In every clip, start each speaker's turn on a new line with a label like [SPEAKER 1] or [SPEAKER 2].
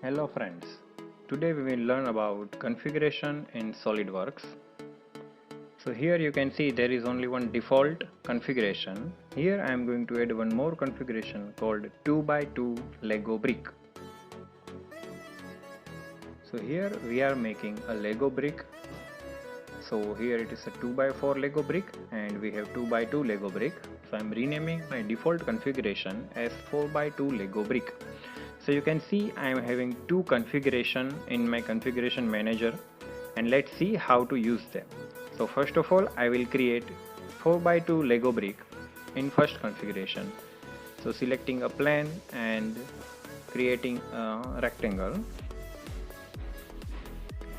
[SPEAKER 1] Hello friends, today we will learn about configuration in Solidworks. So here you can see there is only one default configuration. Here I am going to add one more configuration called 2x2 Lego brick. So here we are making a Lego brick. So here it is a 2x4 Lego brick and we have 2x2 Lego brick. So I am renaming my default configuration as 4x2 Lego brick. So you can see I am having two configuration in my configuration manager, and let's see how to use them. So first of all I will create 4x2 Lego brick in first configuration. So selecting a plane and creating a rectangle,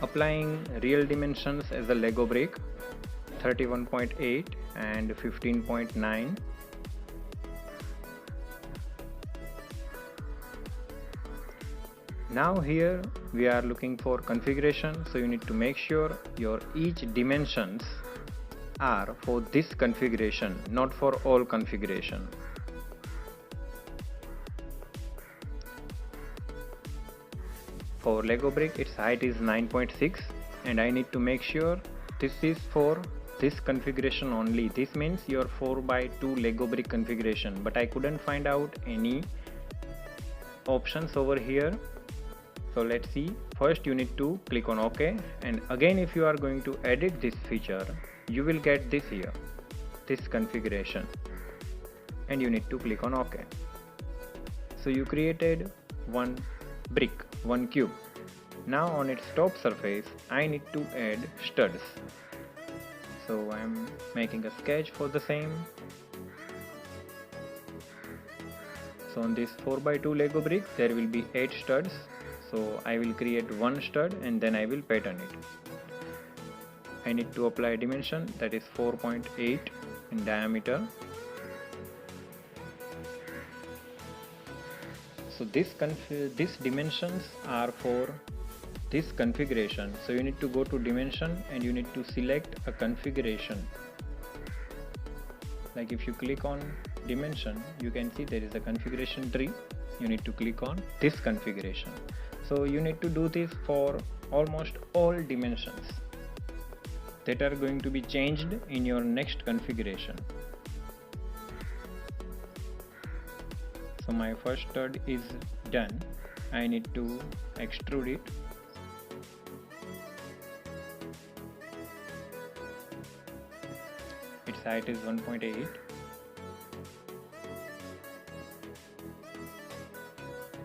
[SPEAKER 1] applying real dimensions as a Lego brick 31.8 and 15.9. Now here we are looking for configuration, so you need to make sure your each dimensions are for this configuration, not for all configuration. For Lego brick its height is 9.6 and I need to make sure this is for this configuration only. This means your 4x2 Lego brick configuration, but I couldn't find out any options over here. So let's see. First you need to click on OK, and again if you are going to edit this feature you will get this here, this configuration, and you need to click on OK. So you created one brick, one cube. Now on its top surface I need to add studs. So I am making a sketch for the same. So on this 4x2 Lego brick there will be 8 studs. So I will create one stud and then I will pattern it. I need to apply a dimension that is 4.8 in diameter. So these dimensions are for this configuration. So you need to go to dimension and you need to select a configuration. Like if you click on dimension you can see there is a configuration tree. You need to click on this configuration. So you need to do this for almost all dimensions that are going to be changed in your next configuration. So my first stud is done. I need to extrude it. Its height is 1.8.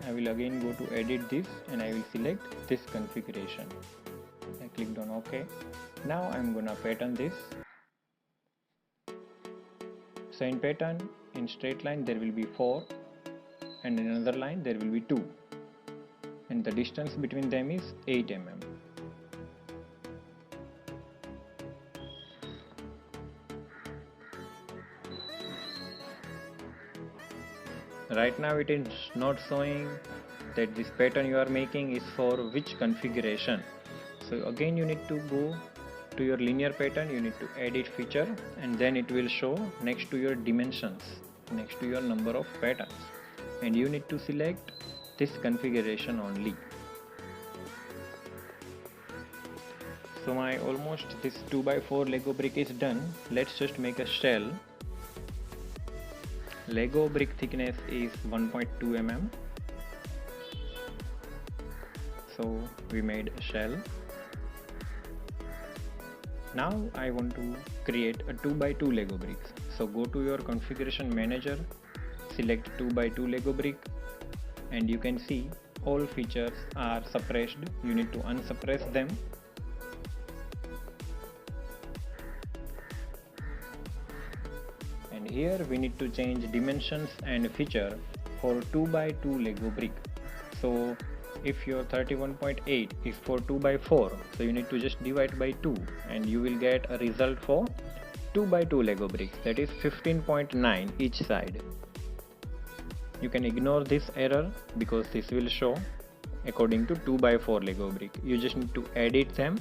[SPEAKER 1] I will again go to edit this and I will select this configuration. I clicked on OK. Now I am gonna pattern this. So in pattern, in straight line there will be 4 and in another line there will be 2, and the distance between them is 8 mm. Right now it is not showing that this pattern you are making is for which configuration. So again you need to go to your linear pattern, you need to edit feature, and then it will show next to your dimensions, next to your number of patterns, and you need to select this configuration only. So my almost this 2x4 Lego brick is done. Let's just make a shell. Lego brick thickness is 1.2 mm. So we made a shell. Now I want to create a 2x2 Lego bricks. So go to your configuration manager, select 2x2 Lego brick, and you can see all features are suppressed. You need to unsuppress them. And here we need to change dimensions and feature for 2x2 Lego brick. So if your 31.8 is for 2x4, so you need to just divide by 2 and you will get a result for 2x2 Lego bricks, that is 15.9 each side. You can ignore this error because this will show according to 2x4 Lego brick. You just need to edit them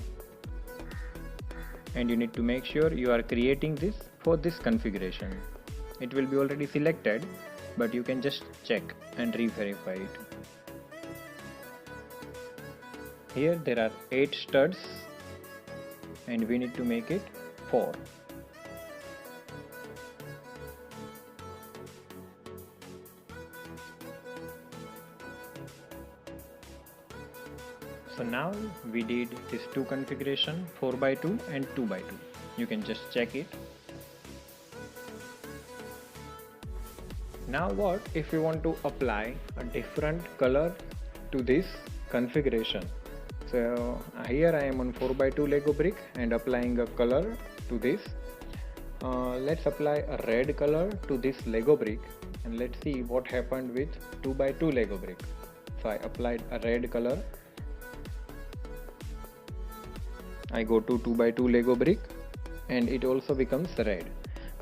[SPEAKER 1] and you need to make sure you are creating this for this configuration. It will be already selected, but you can just check and re-verify it. Here there are 8 studs and we need to make it 4. So now we did this 2 configuration, 4x2 and 2x2. You can just check it. Now what if you want to apply a different color to this configuration? So here I am on 4x2 Lego brick and applying a color to this. Let's apply a red color to this Lego brick and let's see what happened with 2x2 Lego brick. So I applied a red color. I go to 2x2 Lego brick and it also becomes red.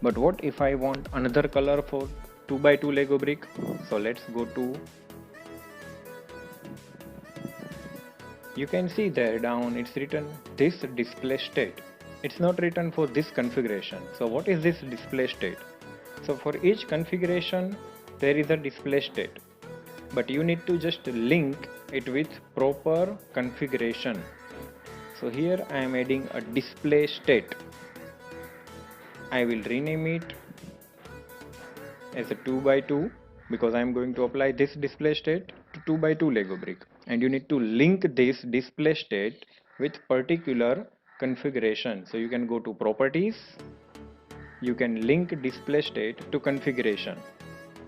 [SPEAKER 1] But what if I want another color for 2x2 Lego brick? So let's go to, you can see there down it's written this display state. It's not written for this configuration. So what is this display state? So for each configuration there is a display state, but you need to just link it with proper configuration. So here I am adding a display state. I will rename it as a 2x2 because I am going to apply this display state to 2x2 Lego brick, and you need to link this display state with particular configuration. So you can go to properties, you can link display state to configuration.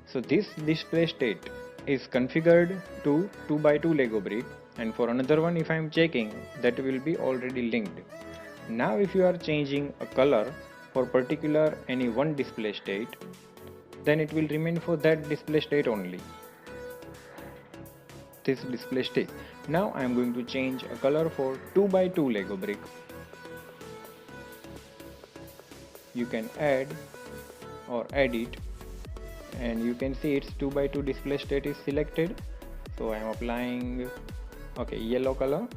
[SPEAKER 1] So this display state is configured to 2x2 Lego brick, and for another one if I am checking, that will be already linked. Now if you are changing a color for particular any one display state, then it will remain for that display state only, this display state. Now I am going to change a color for 2x2 Lego brick. You can add or edit and you can see its 2x2 display state is selected. So I am applying yellow color.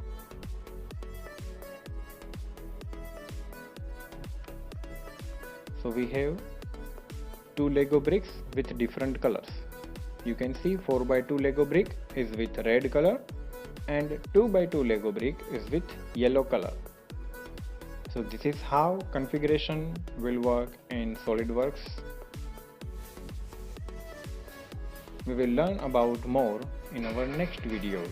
[SPEAKER 1] So we have 2 Lego bricks with different colors. You can see 4x2 Lego brick is with red color and 2x2 Lego brick is with yellow color. So this is how configuration will work in Solidworks. We will learn about more in our next videos.